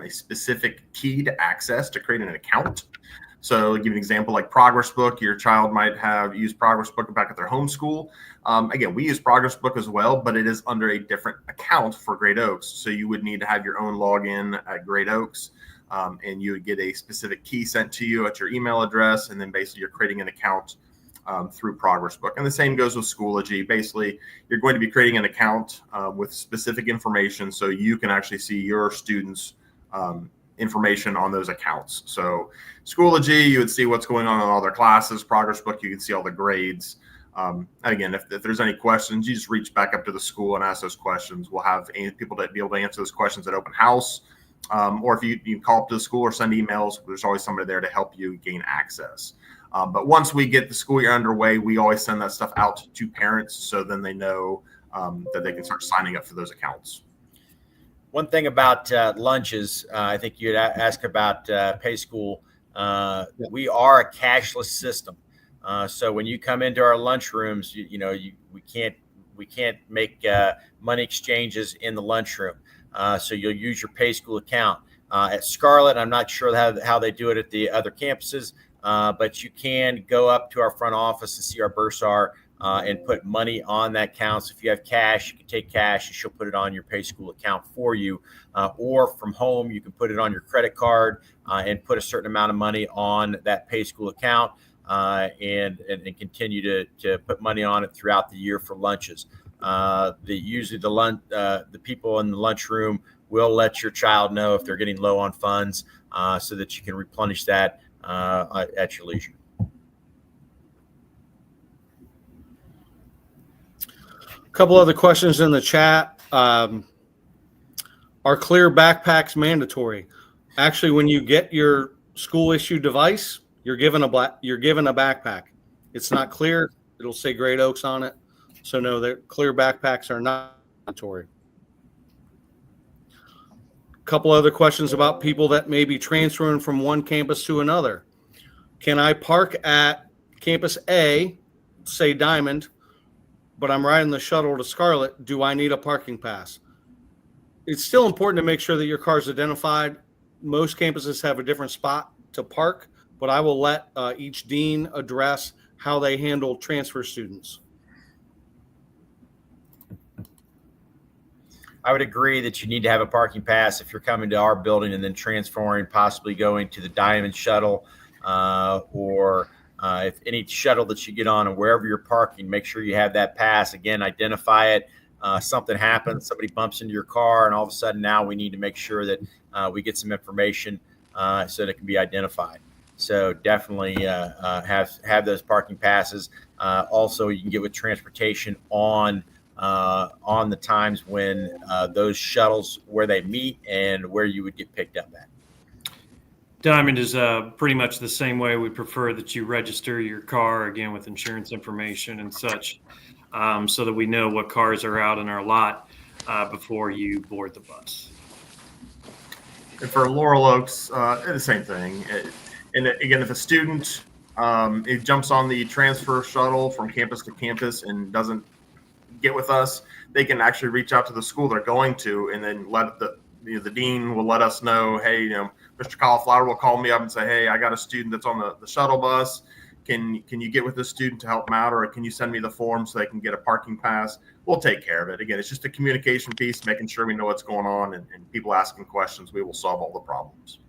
specific key to access to create an account. So I'll give you an example like Progress Book. Your child might have used Progress Book back at their home school. Again, we use Progress Book as well, but it is under a different account for Great Oaks. So you would need to have your own login at Great Oaks, and you would get a specific key sent to you at your email address. And then basically you're creating an account through Progress Book. And the same goes with Schoology. Basically, you're going to be creating an account with specific information so you can actually see your students' information on those accounts. So Schoology, you would see what's going on in all their classes. Progress Book, you can see all the grades. Again, if there's any questions, you just reach back up to the school and ask those questions. We'll have people to be able to answer those questions at open house. Or if you call up to the school or send emails, there's always somebody there to help you gain access. But once we get the school year underway, we always send that stuff out to parents so then they know that they can start signing up for those accounts. One thing about lunches, I think you'd ask about Pay School. We are a cashless system, so when you come into our lunchrooms, we can't make money exchanges in the lunchroom. So you'll use your Pay School account. At Scarlett, I'm not sure how they do it at the other campuses, but you can go up to our front office and see our bursar and put money on that account. So if you have cash, you can take cash and she'll put it on your Pay School account for you. Or from home, you can put it on your credit card and put a certain amount of money on that Pay School account and continue to put money on it throughout the year for lunches. Usually the people in the lunchroom will let your child know if they're getting low on funds so that you can replenish that at your leisure. A couple other questions in the chat. Are clear backpacks mandatory? Actually, when you get your school issued device, you're given a backpack. It's not clear. It'll say Great Oaks on it. So no, the clear backpacks are not mandatory. A couple other questions about people that may be transferring from one campus to another. Can I park at campus A, say Diamond, but I'm riding the shuttle to Scarlett? Do I need a parking pass? It's still important to make sure that your car is identified. Most campuses have a different spot to park, but I will let each dean address how they handle transfer students. I would agree that you need to have a parking pass if you're coming to our building and then transferring, possibly going to the Diamond shuttle or if any shuttle that you get on and wherever you're parking, make sure you have that pass. Again, identify it. Something happens, somebody bumps into your car, and all of a sudden now we need to make sure that we get some information so that it can be identified. So definitely have those parking passes. Also, you can get with transportation on the times when those shuttles, where they meet and where you would get picked up at. Diamond is pretty much the same way. We prefer that you register your car, again, with insurance information and such, so that we know what cars are out in our lot before you board the bus. And for Laurel Oaks, the same thing. And again, if a student it jumps on the transfer shuttle from campus to campus and doesn't get with us, they can actually reach out to the school they're going to, and then let the dean will let us know, hey, Mr. Cauliflower will call me up and say, hey, I got a student that's on the shuttle bus. Can you get with this student to help them out, or can you send me the form so they can get a parking pass? We'll take care of it. Again, it's just a communication piece, making sure we know what's going on, and people asking questions, we will solve all the problems.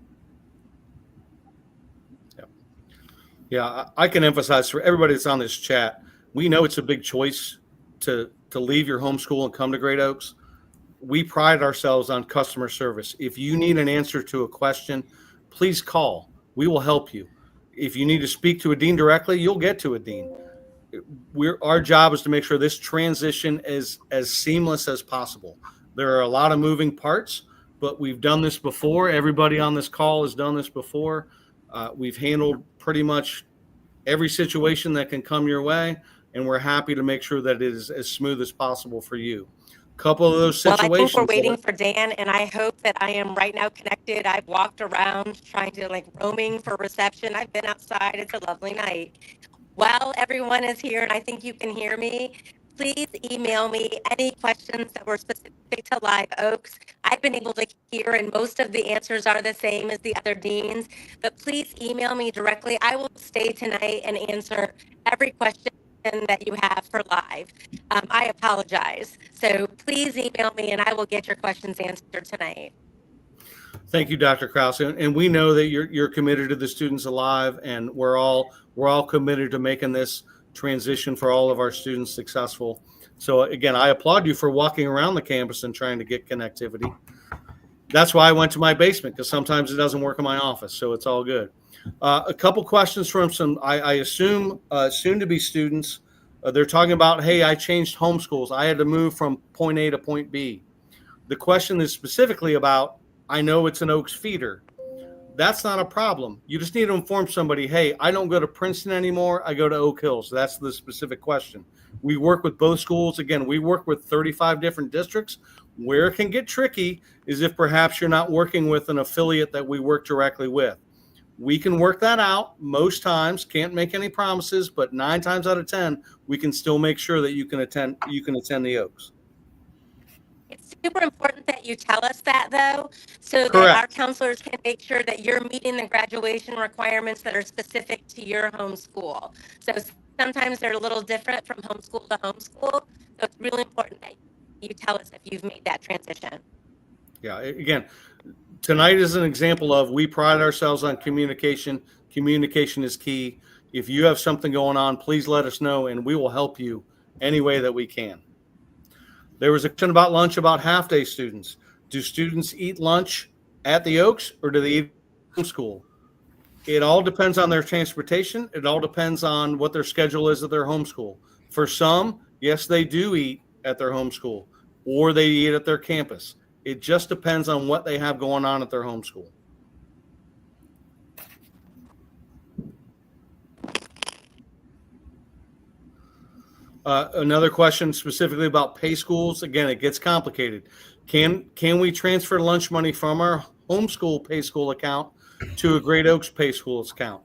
Yeah, I can emphasize for everybody that's on this chat, we know it's a big choice to leave your home school and come to Great Oaks. We pride ourselves on customer service. If you need an answer to a question, please call. We will help you. If you need to speak to a dean directly, you'll get to a dean. Our job is to make sure this transition is as seamless as possible. There are a lot of moving parts, but we've done this before. Everybody on this call has done this before. We've handled pretty much every situation that can come your way, and we're happy to make sure that it is as smooth as possible for you. A couple of those Well, I situations. think we're waiting for Dan, and I hope that I am right now connected. I've walked around trying to roaming for reception. I've been outside. It's a lovely night. While everyone is here, and I think you can hear me, please email me any questions that were specific to Live Oaks. I've been able to hear, and most of the answers are the same as the other deans, but please email me directly. I will stay tonight and answer every question that you have for Live. I apologize. So please email me and I will get your questions answered tonight. Thank you, Dr. Krause. And we know that you're committed to the Students Alive, and we're all committed to making this transition for all of our students successful. So again, I applaud you for walking around the campus and trying to get connectivity. That's why I went to my basement, because sometimes it doesn't work in my office, so it's all good. A couple questions from some, I assume, soon-to-be students. They're talking about, hey, I changed homeschools. I had to move from point A to point B. The question is specifically about, I know it's an Oaks feeder. That's not a problem. You just need to inform somebody, hey, I don't go to Princeton anymore. I go to Oak Hills. That's the specific question. We work with both schools. Again, we work with 35 different districts. Where it can get tricky is if perhaps you're not working with an affiliate that we work directly with. We can work that out most times. Can't make any promises, but 9 times out of 10, we can still make sure that you can attend the Oaks. It's super important that you tell us that, though, so Correct. that our counselors can make sure that you're meeting the graduation requirements that are specific to your homeschool. So sometimes they're a little different from homeschool to homeschool. So it's really important that you tell us if you've made that transition. Yeah, again, tonight is an example of, we pride ourselves on communication. Communication is key. If you have something going on, please let us know, and we will help you any way that we can. There was a question about lunch about half-day students. Do students eat lunch at the Oaks, or do they eat at school? It all depends on their transportation. It all depends on what their schedule is at their homeschool. For some, yes, they do eat at their homeschool, or they eat at their campus. It just depends on what they have going on at their homeschool. Another question specifically about pay schools. Again, it gets complicated. Can we transfer lunch money from our homeschool pay school account to a Great Oaks pay school account?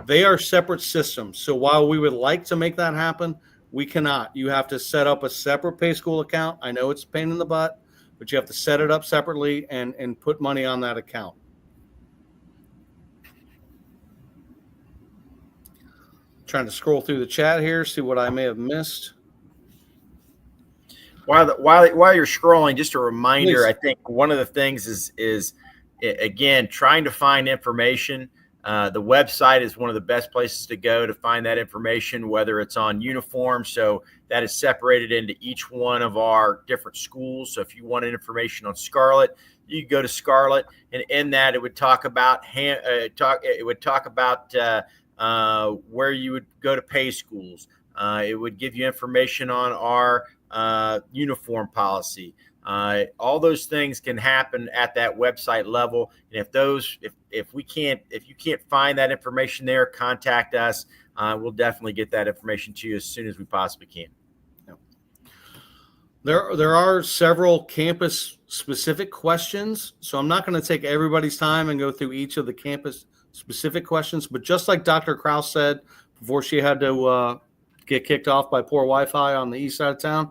They are separate systems. So while we would like to make that happen, we cannot. You have to set up a separate pay school account. I know it's a pain in the butt, but you have to set it up separately and put money on that account. Trying to scroll through the chat here, see what I may have missed. While you're scrolling, just a reminder, Please. I think one of the things is again, trying to find information. The website is one of the best places to go to find that information, whether it's on uniform. So that is separated into each one of our different schools. So if you wanted information on Scarlett, you could go to Scarlett, and in that it would talk about where you would go to pay schools. It would give you information on our uniform policy. All those things can happen at that website level. And if you can't find that information there, contact us. We'll definitely get that information to you as soon as we possibly can. There are several campus specific questions, so I'm not going to take everybody's time and go through each of the campus specific questions, but just like Dr. Krause said before she had to get kicked off by poor Wi-Fi on the east side of town,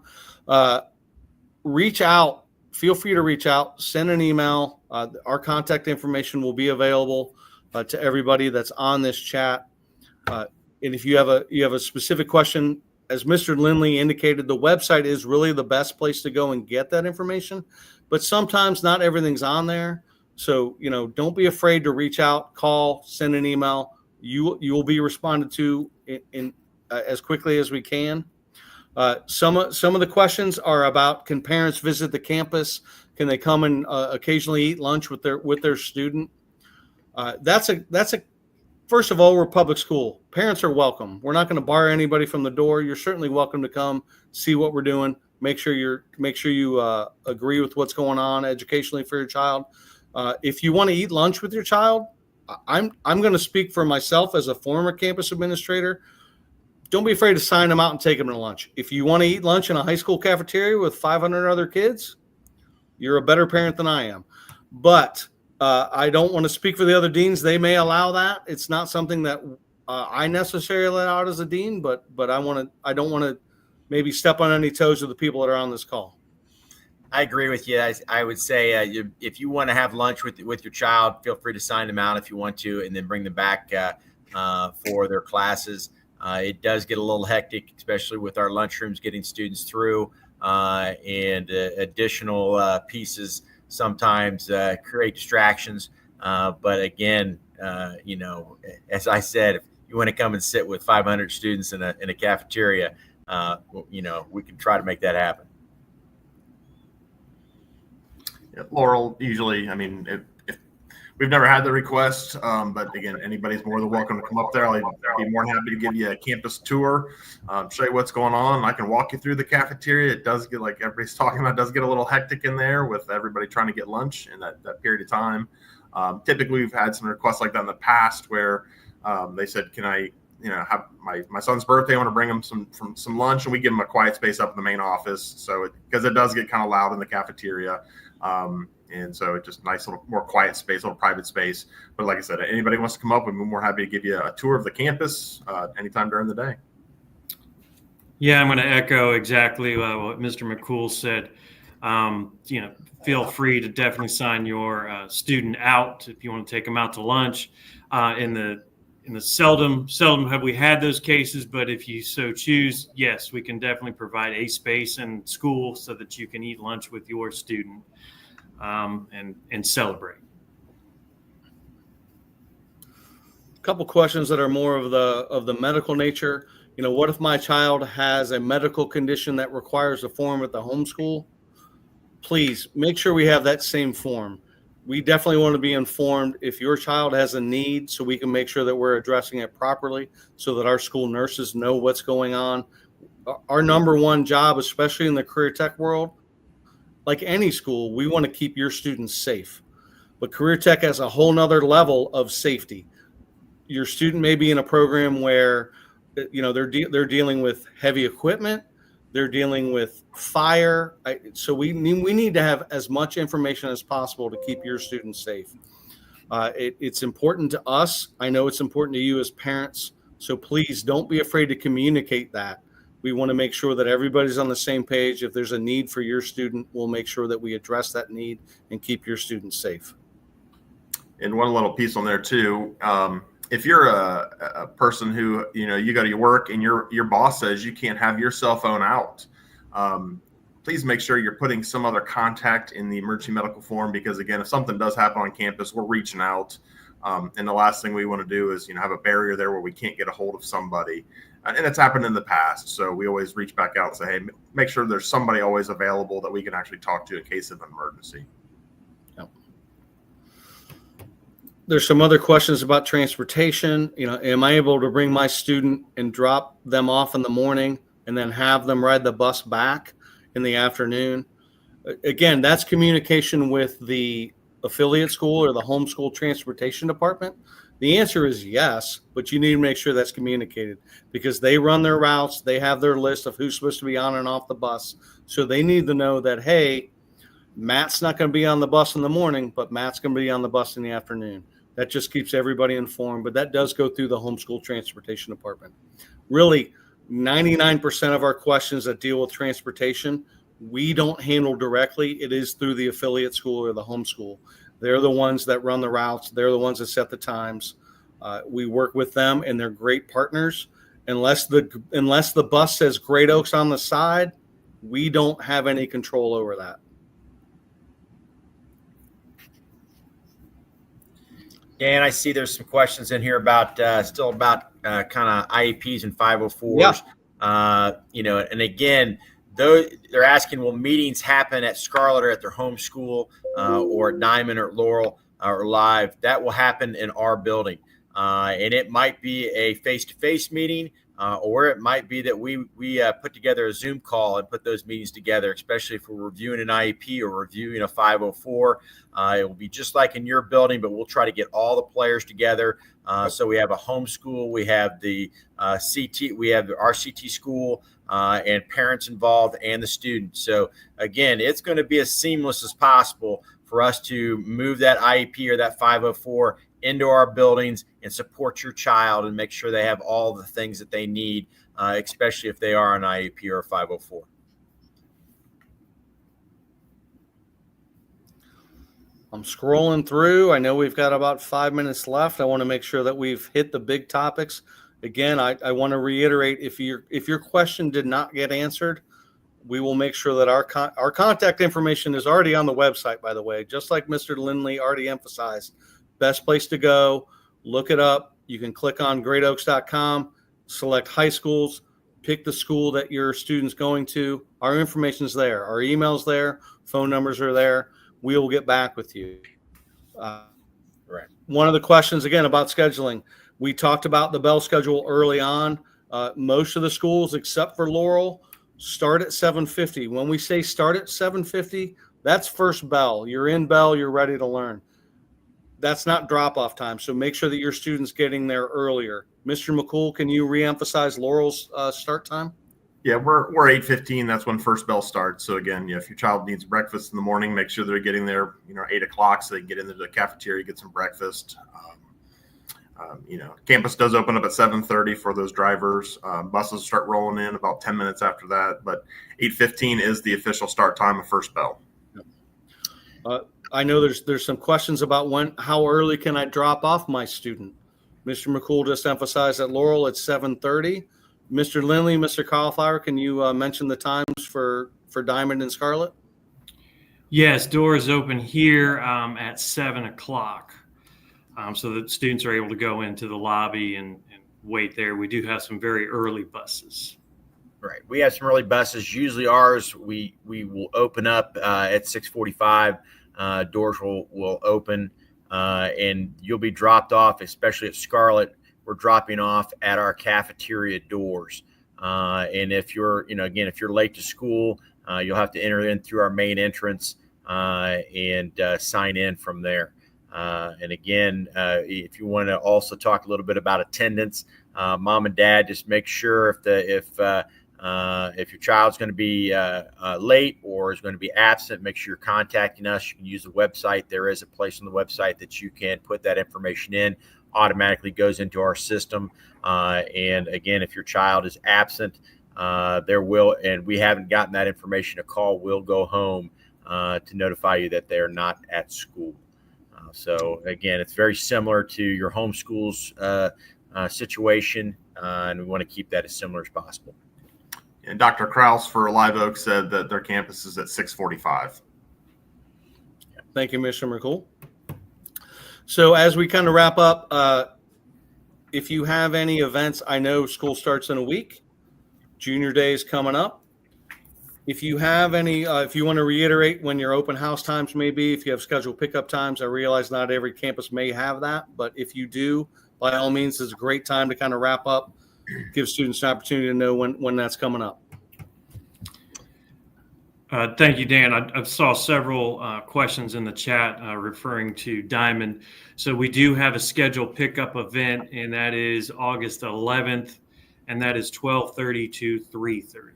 reach out. Feel free to reach out. Send an email. Our contact information will be available to everybody that's on this chat. And if you have a specific question, as Mr. Lindley indicated, the website is really the best place to go and get that information. But sometimes not everything's on there. So, don't be afraid to reach out, call, send an email. You will be responded to in as quickly as we can. Some of the questions are about, can parents visit the campus? Can they come and occasionally eat lunch with their student? First of all, we're a public school. Parents are welcome. We're not going to bar anybody from the door. You're certainly welcome to come see what we're doing. Make sure you agree with what's going on educationally for your child. If you want to eat lunch with your child, I'm going to speak for myself as a former campus administrator. Don't be afraid to sign them out and take them to lunch. If you want to eat lunch in a high school cafeteria with 500 other kids, you're a better parent than I am. But I don't want to speak for the other deans. They may allow that. It's not something that I necessarily let out as a dean, but I don't want to maybe step on any toes of the people that are on this call. I agree with you. I would say if you want to have lunch with your child, feel free to sign them out if you want to, and then bring them back for their classes. It does get a little hectic, especially with our lunchrooms getting students through, and additional pieces sometimes create distractions. But again, as I said, if you want to come and sit with 500 students in a cafeteria, we can try to make that happen. Yeah, Laurel, usually, I mean, if we've never had the request, but again, anybody's more than welcome to come up there. I'll be more than happy to give you a campus tour, show you what's going on. I can walk you through the cafeteria. It does get, like everybody's talking about, it does get a little hectic in there with everybody trying to get lunch in that period of time. Typically, we've had some requests like that in the past where they said, can I, have my son's birthday, I want to bring him some lunch, and we give him a quiet space up in the main office. So because it does get kind of loud in the cafeteria. And so it's just nice little more quiet space, little private space. But like I said, anybody wants to come up, we'd be more happy to give you a tour of the campus anytime during the day. Yeah, I'm going to echo exactly what Mr. McCool said. Feel free to definitely sign your student out if you want to take them out to lunch. In the seldom have we had those cases, but if you so choose, yes, we can definitely provide a space in school so that you can eat lunch with your student and celebrate. A couple questions that are more of the medical nature. What if my child has a medical condition that requires a form at the homeschool? Please make sure we have that same form. We definitely want to be informed if your child has a need, so we can make sure that we're addressing it properly so that our school nurses know what's going on. Our number one job, especially in the career tech world, like any school, we want to keep your students safe. But career tech has a whole nother level of safety. Your student may be in a program where, they're dealing with heavy equipment. They're dealing with fire. So we need to have as much information as possible to keep your students safe. It's important to us. I know it's important to you as parents. So please don't be afraid to communicate that. We want to make sure that everybody's on the same page. If there's a need for your student, we'll make sure that we address that need and keep your students safe. And one little piece on there too. If you're a person who, you go to your work and your boss says you can't have your cell phone out, please make sure you're putting some other contact in the emergency medical form, because again, if something does happen on campus, we're reaching out. And the last thing we want to do is, have a barrier there where we can't get a hold of somebody. And it's happened in the past. So we always reach back out and say, hey, make sure there's somebody always available that we can actually talk to in case of an emergency. There's some other questions about transportation. Am I able to bring my student and drop them off in the morning and then have them ride the bus back in the afternoon? Again, that's communication with the affiliate school or the homeschool transportation department. The answer is yes, but you need to make sure that's communicated, because they run their routes. They have their list of who's supposed to be on and off the bus. So they need to know that, hey, Matt's not going to be on the bus in the morning, but Matt's going to be on the bus in the afternoon. That just keeps everybody informed, but that does go through the homeschool transportation department. Really, 99% of our questions that deal with transportation, we don't handle directly. It is through the affiliate school or the homeschool. They're the ones that run the routes. They're the ones that set the times. We work with them, and they're great partners. Unless the bus says Great Oaks on the side, we don't have any control over that. Dan, I see there's some questions in here about still about kind of IEPs and 504s. Yeah. And again, though they're asking, will meetings happen at Scarlett or at their home school or at Diamond or Laurel or live? That will happen in our building. And it might be a face-to-face meeting, or it might be that we put together a Zoom call and put those meetings together, especially if we're reviewing an IEP or reviewing a 504. It will be just like in your building, but we'll try to get all the players together. So we have a homeschool, we have the CT, we have the RCT school, and parents involved and the students. So again, it's going to be as seamless as possible for us to move that IEP or that 504 into our buildings and support your child and make sure they have all the things that they need, especially if they are an IEP or a 504. I'm scrolling through. I know we've got about 5 minutes left. I want to make sure that we've hit the big topics. Again, I want to reiterate, if your question did not get answered, we will make sure that our contact information is already on the website, by the way, just like Mr. Lindley already emphasized. Best place to go, look it up. You can click on greatoaks.com, select high schools, pick the school that your student's going to. Our information's there. Our email's there. Phone numbers are there. We will get back with you. Right. One of the questions, again, about scheduling. We talked about the bell schedule early on. Most of the schools, except for Laurel, start at 7:50. When we say start at 7:50, that's first bell. You're in bell. You're ready to learn. That's not drop-off time, so make sure that your student's getting there earlier. Mr. McCool, can you reemphasize Laurel's start time? Yeah, we're 8:15. That's when first bell starts. So again, if your child needs breakfast in the morning, make sure they're getting there, 8 o'clock, so they can get into the cafeteria, get some breakfast. Campus does open up at 7:30 for those drivers. Buses start rolling in about 10 minutes after that, but 8:15 is the official start time of first bell. I know there's some questions about how early can I drop off my student? Mr. McCool just emphasized at Laurel it's 7:30. Mr. Lindley, Mr. Cauliflower, can you mention the times for Diamond and Scarlet? Yes, doors open here at 7 o'clock. So that students are able to go into the lobby and wait there. We do have some very early buses. Right. We have some early buses. Usually ours, we will open up at 6:45. Doors will open and you'll be dropped off, especially at Scarlet. We're dropping off at our cafeteria doors. And if you're, if you're late to school, you'll have to enter in through our main entrance and sign in from there. And again, if you want to also talk a little bit about attendance, mom and dad, just make sure if your child's going to be late or is going to be absent, make sure you're contacting us. You can use the website. There is a place on the website that you can put that information in. Automatically goes into our system. And again, if your child is absent, and we haven't gotten that information, a call will go home to notify you that they're not at school. So again, it's very similar to your homeschool's situation, and we want to keep that as similar as possible. And Dr. Kraus for Live Oak said that their campus is at 6:45. Thank you, Mr. McCool. So as we kind of wrap up, if you have any events, I know school starts in a week. Junior Day is coming up. If you have any, if you want to reiterate when your open house times may be, if you have scheduled pickup times, I realize not every campus may have that, but if you do, by all means, it's a great time to kind of wrap up, give students an opportunity to know when that's coming up. Thank you, Dan. I saw several questions in the chat referring to Diamond. So we do have a scheduled pickup event, and that is August 11th, and that is 12:30 to 3:30.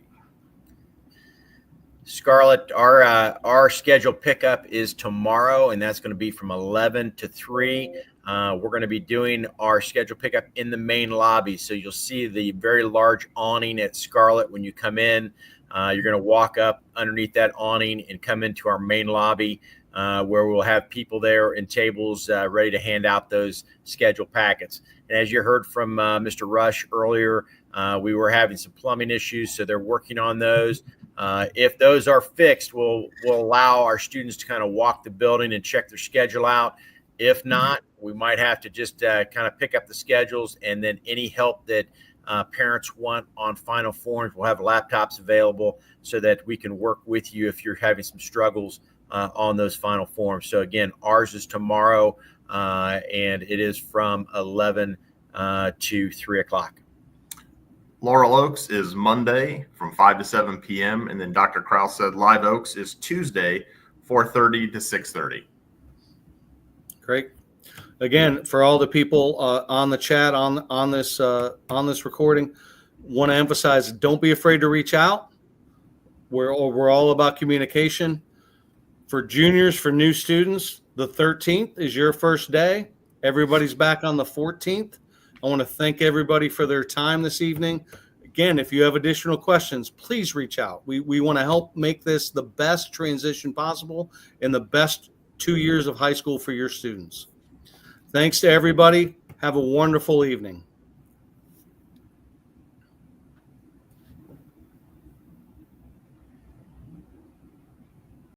Scarlet, our scheduled pickup is tomorrow, and that's going to be from 11 to 3. We're going to be doing our scheduled pickup in the main lobby. So you'll see the very large awning at Scarlet when you come in. You're going to walk up underneath that awning and come into our main lobby where we'll have people there and tables ready to hand out those scheduled packets. And as you heard from Mr. Rush earlier, we were having some plumbing issues, so they're working on those. If those are fixed, we'll allow our students to kind of walk the building and check their schedule out. If not, we might have to just kind of pick up the schedules, and then any help that parents want on final forms, we'll have laptops available so that we can work with you if you're having some struggles on those final forms. So again, ours is tomorrow, and it is from 11 to 3 o'clock. Laurel Oaks is Monday from 5 to 7 p.m. And then Dr. Kraus said Live Oaks is Tuesday, 4:30 to 6:30. Great. Again, for all the people on the chat on this recording, want to emphasize: don't be afraid to reach out. We're all about communication. For juniors, for new students, the 13th is your first day. Everybody's back on the 14th. I want to thank everybody for their time this evening. Again, if you have additional questions, please reach out. We want to help make this the best transition possible and the best 2 years of high school for your students. Thanks to everybody. Have a wonderful evening.